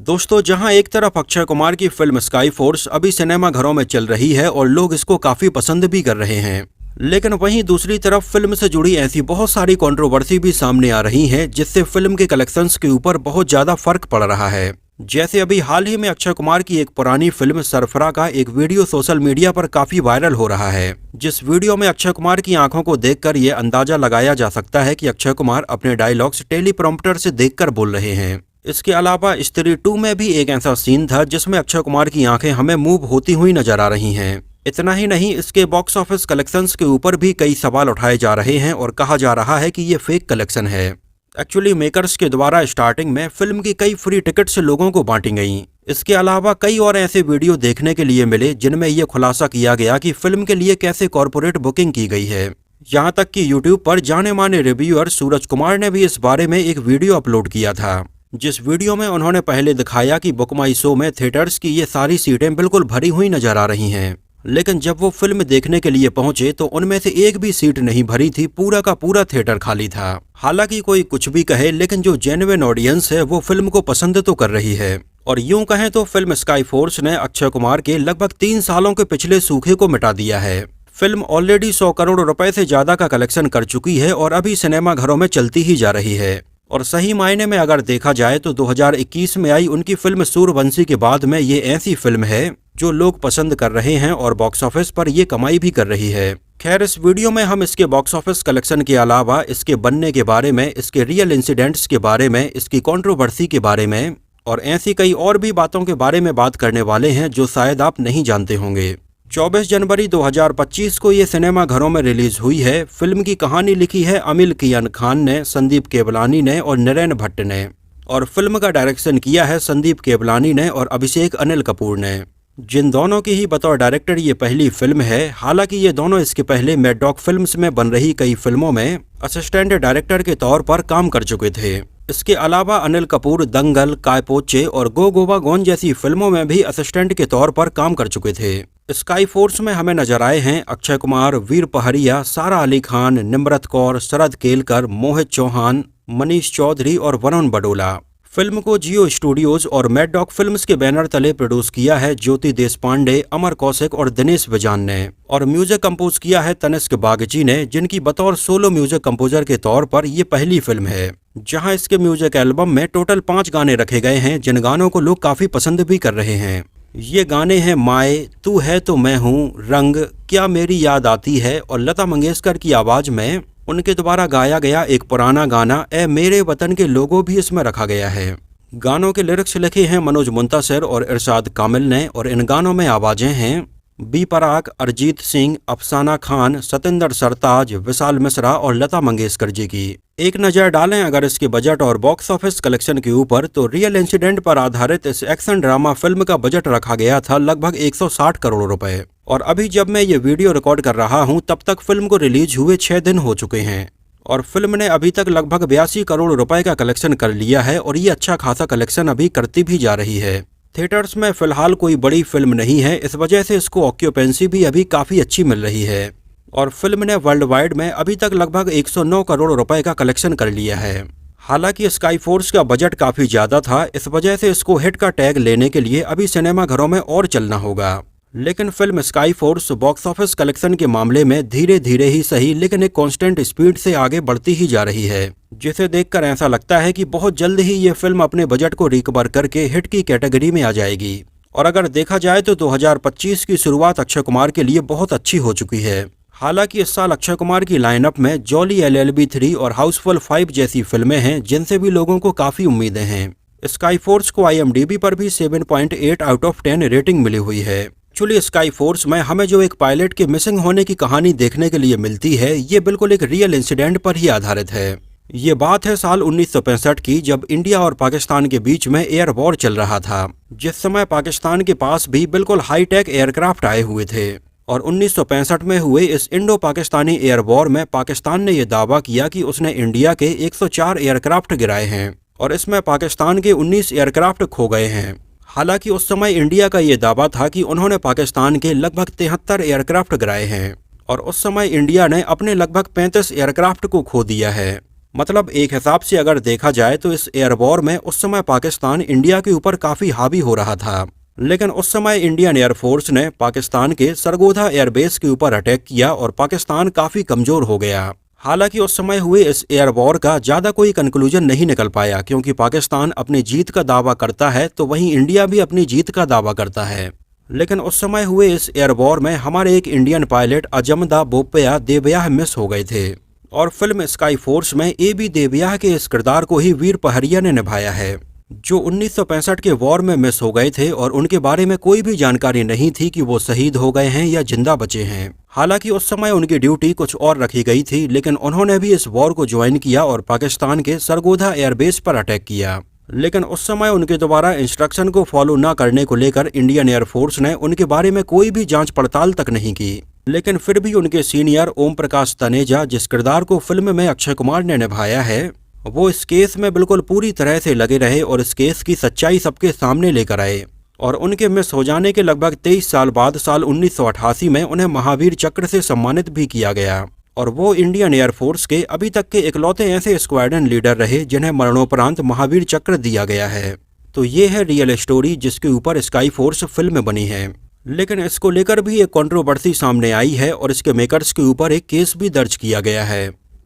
दोस्तों, जहां एक तरफ अक्षय कुमार की फिल्म स्काई फोर्स अभी सिनेमा घरों में चल रही है और लोग इसको काफी पसंद भी कर रहे हैं, लेकिन वहीं दूसरी तरफ फिल्म से जुड़ी ऐसी बहुत सारी कंट्रोवर्सी भी सामने आ रही हैं जिससे फिल्म के कलेक्शंस के ऊपर बहुत ज्यादा फर्क पड़ रहा है। जैसे अभी हाल ही में अक्षय कुमार की एक पुरानी फिल्म सरफरा का एक वीडियो सोशल मीडिया पर काफी वायरल हो रहा है, जिस वीडियो में अक्षय कुमार की आंखों को देखकर ये अंदाजा लगाया जा सकता है कि अक्षय कुमार अपने डायलॉग्स टेलीप्रॉम्प्टर से देखकर बोल रहे हैं। इसके अलावा स्त्री 2 में भी एक ऐसा सीन था जिसमें अक्षय कुमार की आंखें हमें मूव होती हुई नजर आ रही हैं। इतना ही नहीं, इसके बॉक्स ऑफिस कलेक्शंस के ऊपर भी कई सवाल उठाए जा रहे हैं और कहा जा रहा है कि ये फेक कलेक्शन है। एक्चुअली मेकर्स के द्वारा स्टार्टिंग में फिल्म की कई फ्री टिकट्स लोगों को बांटी गईं। इसके अलावा कई और ऐसे वीडियो देखने के लिए मिले जिनमें यह खुलासा किया गया कि फिल्म के लिए कैसे कॉर्पोरेट बुकिंग की गई है। यहाँ तक कि यूट्यूब पर जाने माने रिव्यूअर सूरज कुमार ने भी इस बारे में एक वीडियो अपलोड किया था, जिस वीडियो में उन्होंने पहले दिखाया कि बुक माई शो में थिएटर्स की ये सारी सीटें बिल्कुल भरी हुई नजर आ रही हैं, लेकिन जब वो फिल्म देखने के लिए पहुंचे तो उनमें से एक भी सीट नहीं भरी थी, पूरा का पूरा थिएटर खाली था। हालांकि कोई कुछ भी कहे, लेकिन जो जेन्युइन ऑडियंस है वो फिल्म को पसंद तो कर रही है। और यूं कहें तो फिल्म स्काई फोर्स ने अक्षय कुमार के लगभग 3 सालों के पिछले सूखे को मिटा दिया है। फिल्म ऑलरेडी 100 करोड़ रुपए से ज्यादा का कलेक्शन कर चुकी है और अभी सिनेमा घरों में चलती ही जा रही है। और सही मायने में अगर देखा जाए तो 2021 में आई उनकी फिल्म सूर्यवंशी के बाद में ये ऐसी फिल्म है जो लोग पसंद कर रहे हैं और बॉक्स ऑफिस पर ये कमाई भी कर रही है। खैर, इस वीडियो में हम इसके बॉक्स ऑफिस कलेक्शन के अलावा इसके बनने के बारे में, इसके रियल इंसिडेंट्स के बारे में, इसकी कंट्रोवर्सी के बारे में और ऐसी कई और भी बातों के बारे में बात करने वाले हैं जो शायद आप नहीं जानते होंगे। 24 जनवरी 2025 को ये सिनेमा घरों में रिलीज हुई है। फिल्म की कहानी लिखी है अमिल कियान खान ने, संदीप केवलानी ने और नरेन भट्ट ने, और फिल्म का डायरेक्शन किया है संदीप केवलानी ने और अभिषेक अनिल कपूर ने, जिन दोनों की ही बतौर डायरेक्टर ये पहली फिल्म है। हालांकि ये दोनों इसके पहले मैड डॉग फिल्म्स में बन रही कई फिल्मों में असिस्टेंट डायरेक्टर के तौर पर काम कर चुके थे। इसके अलावा अनिल कपूर दंगल, कायपोचे और गो गोवा गोन जैसी फिल्मों में भी असिस्टेंट के तौर पर काम कर चुके थे। स्काई फोर्स में हमें नजर आए हैं अक्षय कुमार, वीर पहरिया, सारा अली खान, निम्रत कौर, शरद केलकर, मोहित चौहान, मनीष चौधरी और वरुण बडोला। फिल्म को जियो स्टूडियोज और मैड डॉग फिल्म्स के बैनर तले प्रोड्यूस किया है ज्योति देशपांडे, अमर कौशिक और दिनेश विजान ने, और म्यूजिक कंपोज किया है तनिष्क बागची ने, जिनकी बतौर सोलो म्यूजिक कंपोजर के तौर पर ये पहली फिल्म है। जहां इसके म्यूजिक एल्बम में टोटल 5 गाने रखे गए हैं, जिन गानों को लोग काफी पसंद भी कर रहे हैं। ये गाने हैं माए, तू है तो मैं हूँ, रंग, क्या मेरी याद आती है और लता मंगेशकर की आवाज में उनके द्वारा गाया गया एक पुराना गाना ए मेरे वतन के लोगों भी इसमें रखा गया है। गानों के लिरिक्स लिखे हैं मनोज मुंतासिर और इरशाद कामिल ने, और इन गानों में आवाजें हैं बी पराग, अरिजीत सिंह, अफसाना खान, सतेंद्र सरताज, विशाल मिश्रा और लता मंगेशकर जी की। एक नज़र डालें अगर इसके बजट और बॉक्स ऑफिस कलेक्शन के ऊपर, तो रियल इंसिडेंट पर आधारित इस एक्शन ड्रामा फिल्म का बजट रखा गया था लगभग 160 करोड़ रुपए। और अभी जब मैं ये वीडियो रिकॉर्ड कर रहा हूँ तब तक फिल्म को रिलीज हुए 6 दिन हो चुके हैं और फिल्म ने अभी तक लगभग 82 करोड़ रुपए का कलेक्शन कर लिया है और ये अच्छा खासा कलेक्शन अभी करती भी जा रही है। थिएटर्स में फिलहाल कोई बड़ी फिल्म नहीं है, इस वजह से इसको ऑक्यूपेंसी भी अभी काफी अच्छी मिल रही है और फिल्म ने वर्ल्ड वाइड में अभी तक लगभग 109 करोड़ रुपए का कलेक्शन कर लिया है। हालांकि स्काई फोर्स का बजट काफी ज्यादा था, इस वजह से इसको हिट का टैग लेने के लिए अभी सिनेमा घरों में और चलना होगा। लेकिन film sky force box office collection के मामले में धीरे धीरे ही सही लेकिन एक कांस्टेंट स्पीड से आगे बढ़ती ही जा रही है, जिसे देखकर ऐसा लगता है कि बहुत जल्द ही ये फिल्म अपने बजट को रिकवर करके हिट की कैटेगरी में आ जाएगी। और अगर देखा जाए तो 2025 की शुरुआत अक्षय कुमार के लिए बहुत अच्छी हो चुकी है। हालांकि इस साल अक्षय कुमार की लाइनअप में जॉली LLB 3 और हाउसफुल 5 जैसी फिल्में हैं जिनसे भी लोगों को काफी उम्मीदें हैं। स्काई फोर्स को IMDb पर भी 7.8 आउट ऑफ 10 रेटिंग मिली हुई है। एक्चुअली स्काई फोर्स में हमें जो एक पायलट के मिसिंग होने की कहानी देखने के लिए मिलती है, ये बिल्कुल एक रियल इंसिडेंट पर ही आधारित है। ये बात है साल 1965 की, जब इंडिया और पाकिस्तान के बीच में एयर वॉर चल रहा था, जिस समय पाकिस्तान के पास भी बिल्कुल हाईटेक एयरक्राफ्ट आए हुए थे। और 1965 में हुए इस इंडो पाकिस्तानी एयर वॉर में पाकिस्तान ने यह दावा किया कि उसने इंडिया के 104 एयरक्राफ्ट गिराए हैं और इसमें पाकिस्तान के 19 एयरक्राफ्ट खो गए हैं। हालांकि उस समय इंडिया का ये दावा था कि उन्होंने पाकिस्तान के लगभग 73 एयरक्राफ्ट गिराए हैं और उस समय इंडिया ने अपने लगभग 35 एयरक्राफ्ट को खो दिया है। मतलब एक हिसाब से अगर देखा जाए तो इस एयर वॉर में उस समय पाकिस्तान इंडिया के ऊपर काफी हावी हो रहा था। लेकिन उस समय इंडियन एयरफोर्स ने पाकिस्तान के सरगोधा एयरबेस के ऊपर अटैक किया और पाकिस्तान काफी कमजोर हो गया। हालांकि उस समय हुए इस एयर वॉर का ज्यादा कोई कंक्लूजन नहीं निकल पाया, क्योंकि पाकिस्तान अपनी जीत का दावा करता है तो वहीं इंडिया भी अपनी जीत का दावा करता है। लेकिन उस समय हुए इस एयर वॉर में हमारे एक इंडियन पायलट अजमदा बोप्पया देवयाह मिस हो गए थे और फिल्म स्काई फोर्स में AB देवयाह के इस किरदार को ही वीर पहरिया ने निभाया है, जो 1965 के वॉर में मिस हो गए थे और उनके बारे में कोई भी जानकारी नहीं थी कि वो शहीद हो गए हैं या जिंदा बचे हैं। हालांकि उस समय उनकी ड्यूटी कुछ और रखी गई थी, लेकिन उन्होंने भी इस वॉर को ज्वाइन किया और पाकिस्तान के सरगोधा एयरबेस पर अटैक किया। लेकिन उस समय उनके द्वारा इंस्ट्रक्शन को फॉलो न करने को लेकर इंडियन एयरफोर्स ने उनके बारे में कोई भी जांच पड़ताल तक नहीं की। लेकिन फिर भी उनके सीनियर ओम प्रकाश तनेजा, जिस किरदार को फिल्म में अक्षय कुमार ने निभाया है, वो इस केस में बिल्कुल पूरी तरह से लगे रहे और इस केस की सच्चाई सबके सामने लेकर आए। और उनके मिस हो जाने के लगभग 23 साल बाद साल 1988 में उन्हें महावीर चक्र से सम्मानित भी किया गया। और वो इंडियन एयरफोर्स के अभी तक के इकलौते ऐसे स्क्वाड्रन लीडर रहे जिन्हें मरणोपरांत महावीर चक्र दिया गया है। तो ये है रियल स्टोरी जिसके ऊपर स्काई फोर्स फिल्म बनी है। लेकिन इसको लेकर भी एक कंट्रोवर्सी सामने आई है और इसके मेकर्स के ऊपर एक केस भी दर्ज किया गया है।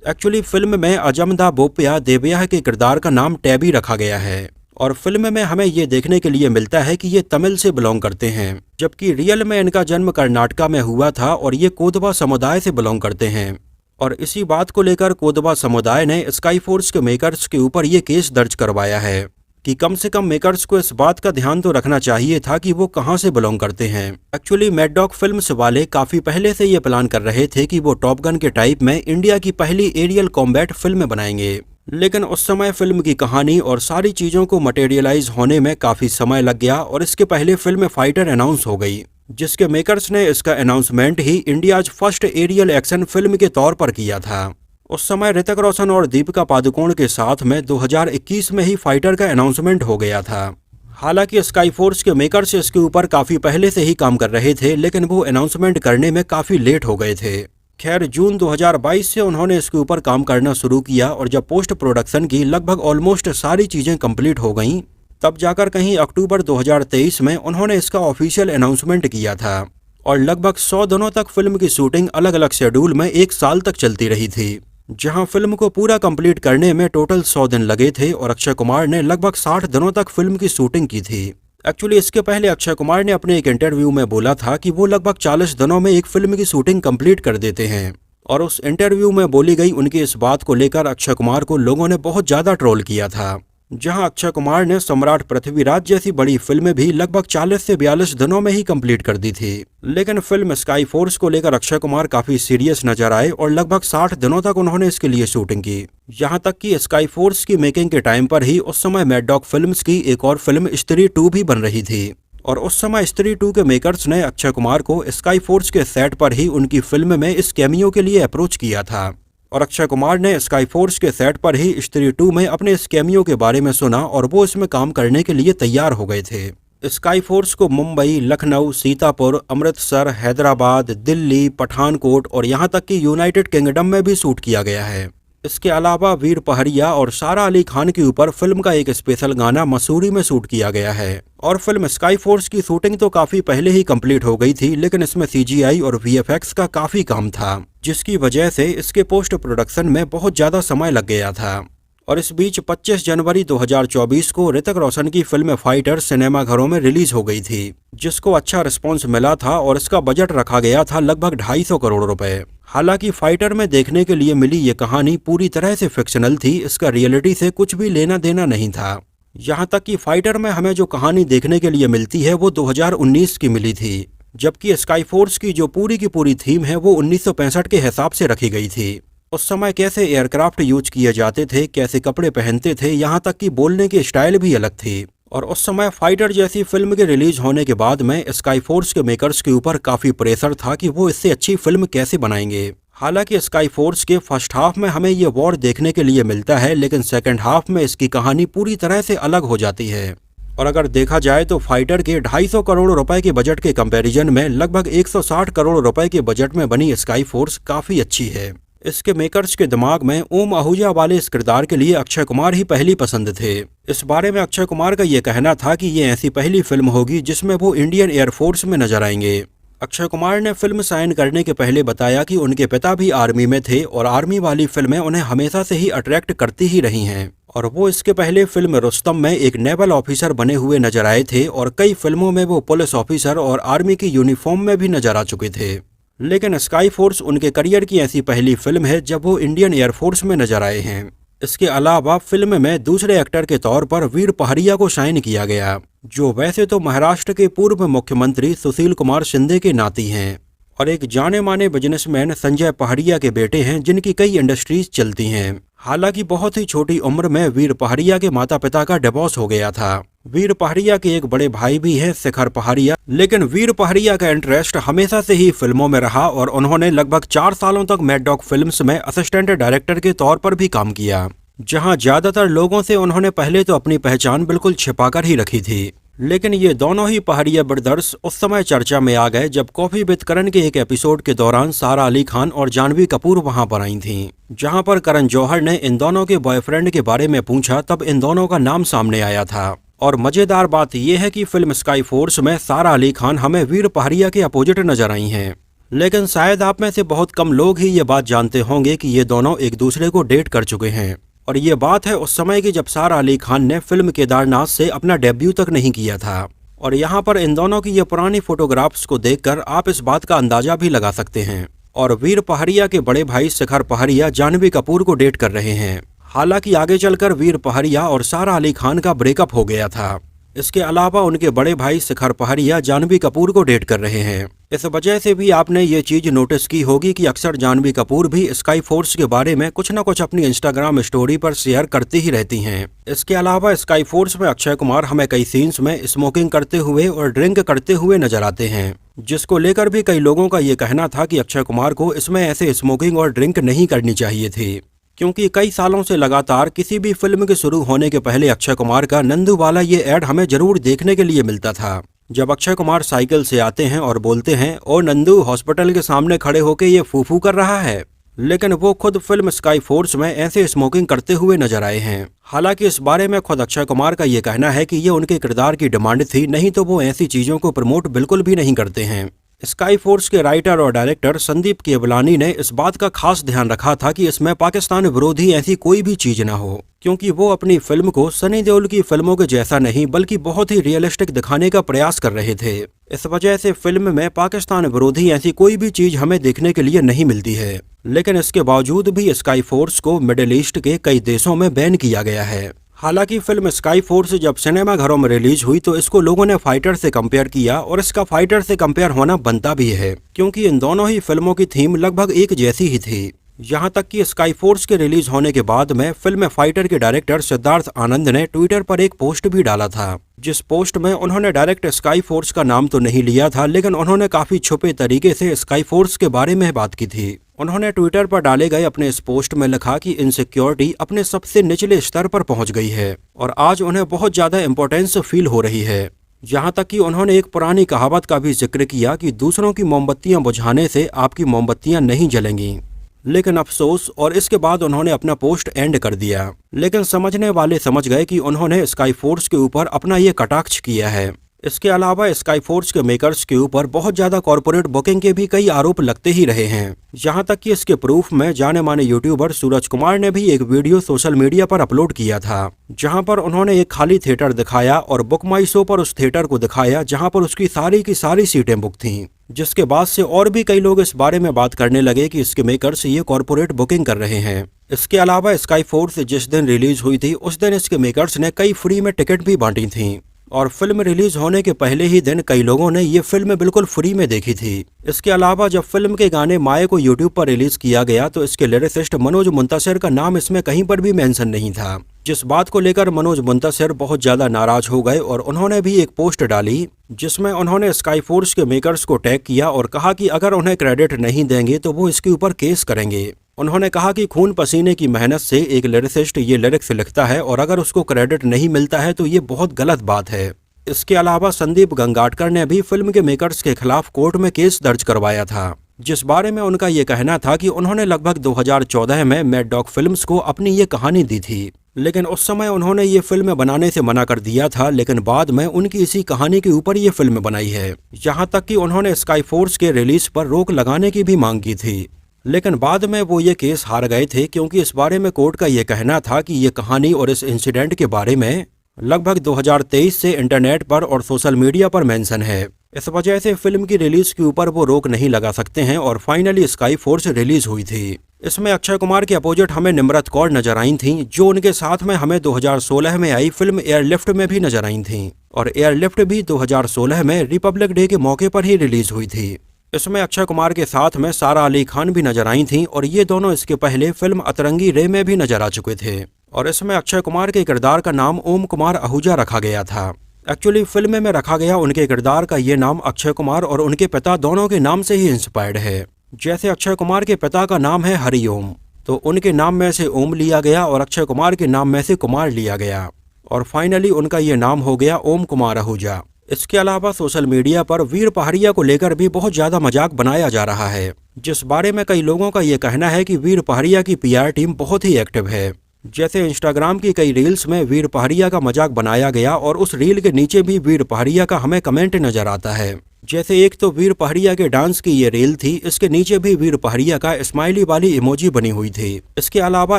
एक्चुअली फिल्म में अजमदा बोप्पया देवयाह के किरदार का नाम टैबी रखा गया है और फिल्म में हमें ये देखने के लिए मिलता है कि ये तमिल से बिलोंग करते हैं, जबकि रियल में इनका जन्म कर्नाटका में हुआ था और ये कोदवा समुदाय से बिलोंग करते हैं। और इसी बात को लेकर कोदवा समुदाय ने स्काई फोर्स के मेकर्स के ऊपर ये केस दर्ज करवाया है कि कम से कम मेकर्स को इस बात का ध्यान तो रखना चाहिए था कि वो कहां से बिलोंग करते हैं। एक्चुअली मैड डॉग फिल्म्स वाले काफी पहले से ये प्लान कर रहे थे कि वो टॉप गन के टाइप में इंडिया की पहली एरियल कॉम्बैट फिल्म बनाएंगे। लेकिन उस समय फिल्म की कहानी और सारी चीजों को मटेरियलाइज होने में काफी समय लग गया और इसके पहले फिल्म फाइटर अनाउंस हो गई, जिसके मेकर्स ने इसका अनाउंसमेंट ही India's first aerial action film के तौर पर किया था। उस समय ऋतिक रोशन और दीपिका पादुकोण के साथ में 2021 में ही फाइटर का अनाउंसमेंट हो गया था। हालांकि स्काई फोर्स के मेकर्स इसके ऊपर काफी पहले से ही काम कर रहे थे, लेकिन वो अनाउंसमेंट करने में काफी लेट हो गए थे। खैर, जून 2022 से उन्होंने इसके ऊपर काम करना शुरू किया और जब पोस्ट प्रोडक्शन की लगभग ऑलमोस्ट सारी चीजें कंप्लीट हो गईं, तब जाकर कहीं अक्टूबर 2023 में उन्होंने इसका ऑफिशियल अनाउंसमेंट किया था। और लगभग 100 दिनों तक फिल्म की शूटिंग अलग अलग शेड्यूल में 1 साल तक चलती रही थी, जहां फिल्म को पूरा कंप्लीट करने में टोटल 100 दिन लगे थे और अक्षय कुमार ने लगभग 60 दिनों तक फिल्म की शूटिंग की थी। एक्चुअली इसके पहले अक्षय कुमार ने अपने एक इंटरव्यू में बोला था कि वो लगभग 40 दिनों में एक फिल्म की शूटिंग कंप्लीट कर देते हैं। और उस इंटरव्यू में बोली गई उनकी इस बात को लेकर अक्षय कुमार को लोगों ने बहुत ज्यादा ट्रोल किया था, जहां अक्षय कुमार ने सम्राट पृथ्वीराज जैसी बड़ी फिल्में भी लगभग 40 से 42 दिनों में ही कंप्लीट कर दी थी। लेकिन फिल्म स्काई फोर्स को लेकर अक्षय कुमार काफी सीरियस नजर आए और लगभग 60 दिनों तक उन्होंने इसके लिए शूटिंग की। यहां तक कि स्काई फोर्स की मेकिंग के टाइम पर ही उस समय मैड डॉग फिल्म्स की एक और फिल्म स्त्री 2 भी बन रही थी और उस समय स्त्री 2 के मेकर्स ने अक्षय कुमार को स्काई फोर्स के सेट पर ही उनकी फिल्म में इस कैमियो के लिए अप्रोच किया था। और अक्षय कुमार ने स्काई फोर्स के सेट पर ही स्त्री 2 में अपने इस कैमियो के बारे में सुना और वो इसमें काम करने के लिए तैयार हो गए थे। स्काई फोर्स को मुंबई, लखनऊ, सीतापुर, अमृतसर, हैदराबाद, दिल्ली, पठानकोट और यहाँ तक कि यूनाइटेड किंगडम में भी शूट किया गया है। इसके अलावा वीर पहरिया और सारा अली खान के ऊपर फिल्म का एक स्पेशल गाना मसूरी में शूट किया गया है। और फिल्म स्काई फोर्स की शूटिंग तो काफी पहले ही कंप्लीट हो गई थी, लेकिन इसमें CGI और VFX का काफी काम था, जिसकी वजह से इसके पोस्ट प्रोडक्शन में बहुत ज्यादा समय लग गया था। और इस बीच 25 जनवरी 2024 को ऋतिक रोशन की फिल्म फाइटर सिनेमाघरों में रिलीज हो गई थी, जिसको अच्छा रिस्पॉन्स मिला था और इसका बजट रखा गया था लगभग 250 करोड़ रुपए। हालांकि फाइटर में देखने के लिए मिली ये कहानी पूरी तरह से फिक्शनल थी, इसका रियलिटी से कुछ भी लेना देना नहीं था। यहाँ तक कि फाइटर में हमें जो कहानी देखने के लिए मिलती है वो 2019 की मिली थी, जबकि स्काई फोर्स की जो पूरी की पूरी थीम है वो 1965 के हिसाब से रखी गई थी। उस समय कैसे एयरक्राफ्ट यूज किए जाते थे, कैसे कपड़े पहनते थे, यहाँ तक कि बोलने की स्टाइल भी अलग थी। और उस समय फाइटर जैसी फिल्म के रिलीज होने के बाद में स्काई फोर्स के मेकर्स के ऊपर काफी प्रेशर था कि वो इससे अच्छी फिल्म कैसे बनाएंगे। हालांकि स्काई फोर्स के फर्स्ट हाफ में हमें ये वॉर देखने के लिए मिलता है, लेकिन सेकंड हाफ में इसकी कहानी पूरी तरह से अलग हो जाती है। और अगर देखा जाए तो फाइटर के 250 करोड़ रुपए के बजट के कंपैरिजन में लगभग 160 करोड़ रुपए के बजट में बनी स्काई फोर्स काफी अच्छी है। इसके मेकर्स के दिमाग में ओम आहूजा वाले इस किरदार के लिए अक्षय कुमार ही पहली पसंद थे। इस बारे में अक्षय कुमार का ये कहना था कि ये ऐसी पहली फिल्म होगी जिसमें वो इंडियन एयरफोर्स में नजर आएंगे। अक्षय कुमार ने फिल्म साइन करने के पहले बताया कि उनके पिता भी आर्मी में थे और आर्मी वाली फिल्में उन्हें हमेशा से ही अट्रैक्ट करती ही रही हैं, और वो इसके पहले फिल्म रुस्तम में एक नेवल ऑफिसर बने हुए नजर आए थे और कई फिल्मों में वो पुलिस ऑफिसर और आर्मी की यूनिफॉर्म में भी नजर आ चुके थे। लेकिन स्काई फोर्स उनके करियर की ऐसी पहली फिल्म है जब वो इंडियन एयरफोर्स में नजर आए हैं। इसके अलावा फिल्म में दूसरे एक्टर के तौर पर वीर पहाड़िया को शाइन किया गया, जो वैसे तो महाराष्ट्र के पूर्व मुख्यमंत्री सुशील कुमार शिंदे के नाती हैं और एक जाने माने बिजनेसमैन संजय पहाड़िया के बेटे हैं, जिनकी कई इंडस्ट्रीज चलती हैं। हालांकि बहुत ही छोटी उम्र में वीर पहाड़िया के माता पिता का डिवोर्स हो गया था। वीर पहाड़िया के एक बड़े भाई भी हैं शिखर पहाड़िया, लेकिन वीर पहाड़िया का इंटरेस्ट हमेशा से ही फिल्मों में रहा और उन्होंने लगभग 4 सालों तक मैड डॉग फिल्म्स में असिस्टेंट डायरेक्टर के तौर पर भी काम किया, जहां ज्यादातर लोगों से उन्होंने पहले तो अपनी पहचान बिल्कुल छिपाकर ही रखी थी। लेकिन ये दोनों ही पहाड़िया ब्रदर्स उस समय चर्चा में आ गए जब कॉफी विद करण के एक एपिसोड के दौरान सारा अली खान और जानवी कपूर वहां पर आई थीं, जहां पर करण जौहर ने इन दोनों के बॉयफ्रेंड के बारे में पूछा, तब इन दोनों का नाम सामने आया था। और मजेदार बात यह है कि फिल्म स्काई फोर्स में सारा अली खान हमें वीर पहाड़िया के अपोजिट नजर आई हैं। लेकिन शायद आप में से बहुत कम लोग ही ये बात जानते होंगे कि ये दोनों एक दूसरे को डेट कर चुके हैं, और ये बात है उस समय की जब सारा अली खान ने फिल्म केदारनाथ से अपना डेब्यू तक नहीं किया था। और यहाँ पर इन दोनों की ये पुरानी फोटोग्राफ्स को देखकर आप इस बात का अंदाजा भी लगा सकते हैं। और वीर पहाड़िया के बड़े भाई शिखर पहाड़िया जानवी कपूर को डेट कर रहे हैं। हालांकि आगे चलकर वीर पहाड़िया और सारा अली खान का ब्रेकअप हो गया था। इसके अलावा उनके बड़े भाई शिखर पहाड़िया जानवी कपूर को डेट कर रहे हैं। इस वजह से भी आपने ये चीज नोटिस की होगी कि अक्सर जानवी कपूर भी स्काई फोर्स के बारे में कुछ न कुछ अपनी इंस्टाग्राम स्टोरी पर शेयर करती ही रहती हैं। इसके अलावा स्काई फोर्स में अक्षय कुमार हमें कई सीन्स में स्मोकिंग करते हुए और ड्रिंक करते हुए नजर आते हैं, जिसको लेकर भी कई लोगों का ये कहना था कि अक्षय कुमार को इसमें ऐसे स्मोकिंग और ड्रिंक नहीं करनी चाहिए थी, क्योंकि कई सालों से लगातार किसी भी फिल्म के शुरू होने के पहले अक्षय कुमार का नंदू वाला ये ऐड हमें जरूर देखने के लिए मिलता था, जब अक्षय कुमार साइकिल से आते हैं और बोलते हैं, ओ नंदू हॉस्पिटल के सामने खड़े होके ये फूफू कर रहा है। लेकिन वो खुद फिल्म स्काई फोर्स में ऐसे स्मोकिंग करते हुए नजर आए हैं। हालांकि इस बारे में खुद अक्षय कुमार का ये कहना है कि ये उनके किरदार की डिमांड थी, नहीं तो वो ऐसी चीजों को प्रमोट बिल्कुल भी नहीं करते हैं। स्काई फोर्स के राइटर और डायरेक्टर संदीप केवलानी ने इस बात का खास ध्यान रखा था कि इसमें पाकिस्तान विरोधी ऐसी कोई भी चीज न हो, क्योंकि वो अपनी फिल्म को सनी देओल की फिल्मों के जैसा नहीं बल्कि बहुत ही रियलिस्टिक दिखाने का प्रयास कर रहे थे। इस वजह से फिल्म में पाकिस्तान विरोधी ऐसी कोई भी चीज हमें देखने के लिए नहीं मिलती है। लेकिन इसके बावजूद भी स्काई फोर्स को मिडिल ईस्ट के कई देशों में बैन किया गया है। हालांकि फिल्म स्काई फोर्स जब सिनेमा घरों में रिलीज हुई तो इसको लोगों ने फाइटर से कंपेयर किया, और इसका फाइटर से कंपेयर होना बनता भी है, क्योंकि इन दोनों ही फिल्मों की थीम लगभग एक जैसी ही थी। यहाँ तक कि स्काई फोर्स के रिलीज होने के बाद में फिल्म फाइटर के डायरेक्टर सिद्धार्थ आनंद ने ट्विटर पर एक पोस्ट भी डाला था, जिस पोस्ट में उन्होंने डायरेक्ट स्काई फोर्स का नाम तो नहीं लिया था, लेकिन उन्होंने काफी छुपे तरीके से स्काई फोर्स के बारे में बात की थी। उन्होंने ट्विटर पर डाले गए अपने इस पोस्ट में लिखा कि इनसिक्योरिटी अपने सबसे निचले स्तर पर पहुंच गई है और आज उन्हें बहुत ज्यादा इम्पोर्टेंस फील हो रही है। यहाँ तक कि उन्होंने एक पुरानी कहावत का भी जिक्र किया कि दूसरों की मोमबत्तियां बुझाने से आपकी मोमबत्तियां नहीं जलेंगी। लेकिन अफसोस, और इसके बाद उन्होंने अपना पोस्ट एंड कर दिया। लेकिन समझने वाले समझ गए कि उन्होंने स्काई फोर्स के ऊपर अपना ये कटाक्ष किया है। इसके अलावा स्काई फोर्स के मेकर्स के ऊपर बहुत ज्यादा कॉर्पोरेट बुकिंग के भी कई आरोप लगते ही रहे हैं। यहाँ तक कि इसके प्रूफ में जाने माने यूट्यूबर सूरज कुमार ने भी एक वीडियो सोशल मीडिया पर अपलोड किया था, जहाँ पर उन्होंने एक खाली थिएटर दिखाया और बुक माई शो पर उस थिएटर को दिखाया जहाँ पर उसकी सारी की सारी सीटें बुक थीं। जिसके बाद से और भी कई लोग इस बारे में बात करने लगे कि इसके मेकर्स ये कॉर्पोरेट बुकिंग कर रहे हैं। इसके अलावा स्काई फोर्स जिस दिन रिलीज हुई थी उस दिन इसके मेकर्स ने कई फ्री में टिकट भी बांटी थी, और फिल्म रिलीज होने के पहले ही दिन कई लोगों ने ये फिल्म बिल्कुल फ्री में देखी थी। इसके अलावा जब फिल्म के गाने माए को यूट्यूब पर रिलीज किया गया तो इसके लिरिसिस्ट मनोज मुंतशिर का नाम इसमें कहीं पर भी मेंशन नहीं था, जिस बात को लेकर मनोज मुंतशिर बहुत ज्यादा नाराज हो गए और उन्होंने भी एक पोस्ट डाली जिसमें उन्होंने स्काई फोर्स के मेकर्स को टैग किया और कहा कि अगर उन्हें क्रेडिट नहीं देंगे तो वो इसके ऊपर केस करेंगे। उन्होंने कहा कि खून पसीने की मेहनत से एक लिरिसिस्ट ये लिरिक्स लिखता है और अगर उसको क्रेडिट नहीं मिलता है तो ये बहुत गलत बात है। इसके अलावा संदीप गंगाटकर ने भी फिल्म के मेकर्स के खिलाफ कोर्ट में केस दर्ज करवाया था। जिस बारे में उनका ये कहना था कि उन्होंने लगभग 2014 में मैड डॉग फिल्म्स को अपनी ये कहानी दी थी, लेकिन उस समय उन्होंने ये फिल्म बनाने से मना कर दिया था, लेकिन बाद में उनकी इसी कहानी के ऊपर ये फिल्म बनाई है। यहाँ तक कि उन्होंने स्काई फोर्स के रिलीज पर रोक लगाने की भी मांग की थी, लेकिन बाद में वो ये केस हार गए थे क्योंकि इस बारे में कोर्ट का ये कहना था कि ये कहानी और इस इंसिडेंट के बारे में लगभग 2023 से इंटरनेट पर और सोशल मीडिया पर मेंशन है। इस वजह से फिल्म की रिलीज के ऊपर वो रोक नहीं लगा सकते हैं और फाइनली स्काई फोर्स रिलीज हुई थी। इसमें अक्षय कुमार के अपोजिट हमें निम्रत कौर नजर आई थीं, जो उनके साथ में हमें 2016 में आई फिल्म एयरलिफ्ट में भी नजर आई थीं, और एयरलिफ्ट भी 2016 में रिपब्लिक डे के मौके पर ही रिलीज हुई थी। इसमें अक्षय कुमार के साथ में सारा अली खान भी नजर आई थीं और ये दोनों इसके पहले फिल्म अतरंगी रे में भी नजर आ चुके थे, और इसमें अक्षय कुमार के किरदार का नाम ओम कुमार आहूजा रखा गया था। एक्चुअली फिल्म में रखा गया उनके किरदार का ये नाम अक्षय कुमार और उनके पिता दोनों के नाम से ही इंस्पायर्ड है। जैसे अक्षय कुमार के पिता का नाम है हरिओम, तो उनके नाम में से ओम लिया गया और अक्षय कुमार के नाम में से कुमार लिया गया, और फाइनली उनका ये नाम हो गया ओम कुमार आहूजा। इसके अलावा सोशल मीडिया पर वीर पहाड़िया को लेकर भी बहुत ज्यादा मजाक बनाया जा रहा है, जिस बारे में कई लोगों का ये कहना है कि वीर पहाड़िया की PR टीम बहुत ही एक्टिव है। जैसे इंस्टाग्राम की कई रील्स में वीर पहाड़िया का मजाक बनाया गया और उस रील के नीचे भी वीर पहाड़िया का हमें कमेंट नजर आता है। जैसे एक तो वीर पहाड़िया के डांस की ये रील थी, इसके नीचे भी वीर पहाड़िया का स्माइली वाली इमोजी बनी हुई थी। इसके अलावा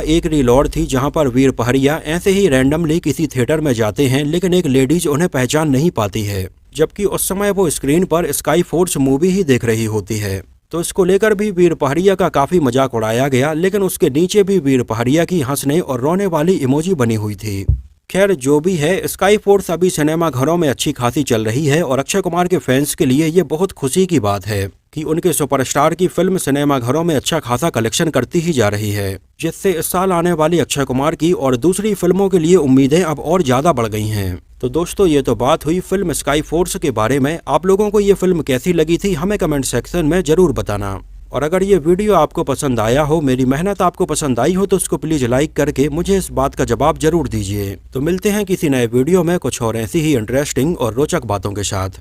एक रील और थी जहां पर वीर पहाड़िया ऐसे ही रैंडमली किसी थिएटर में जाते हैं, लेकिन एक लेडीज उन्हें पहचान नहीं पाती है, जबकि उस समय वो स्क्रीन पर स्काई फोर्स मूवी ही देख रही होती है। तो इसको लेकर भी वीर पहाड़िया का काफी मजाक उड़ाया गया, लेकिन उसके नीचे भी वीर पहाड़िया की हंसने और रोने वाली इमोजी बनी हुई थी। खैर जो भी है, स्काई फोर्स अभी सिनेमा घरों में अच्छी खासी चल रही है और अक्षय कुमार के फैंस के लिए ये बहुत खुशी की बात है कि उनके सुपरस्टार की फिल्म सिनेमा घरों में अच्छा खासा कलेक्शन करती ही जा रही है, जिससे इस साल आने वाली अक्षय कुमार की और दूसरी फिल्मों के लिए उम्मीदें अब और ज्यादा बढ़ गई हैं। तो दोस्तों ये तो बात हुई फिल्म स्काई फोर्स के बारे में। आप लोगों को ये फिल्म कैसी लगी थी हमें कमेंट सेक्शन में जरूर बताना, और अगर ये वीडियो आपको पसंद आया हो, मेरी मेहनत आपको पसंद आई हो, तो उसको प्लीज लाइक करके मुझे इस बात का जवाब जरूर दीजिए। तो मिलते हैं किसी नए वीडियो में कुछ और ऐसी ही इंटरेस्टिंग और रोचक बातों के साथ।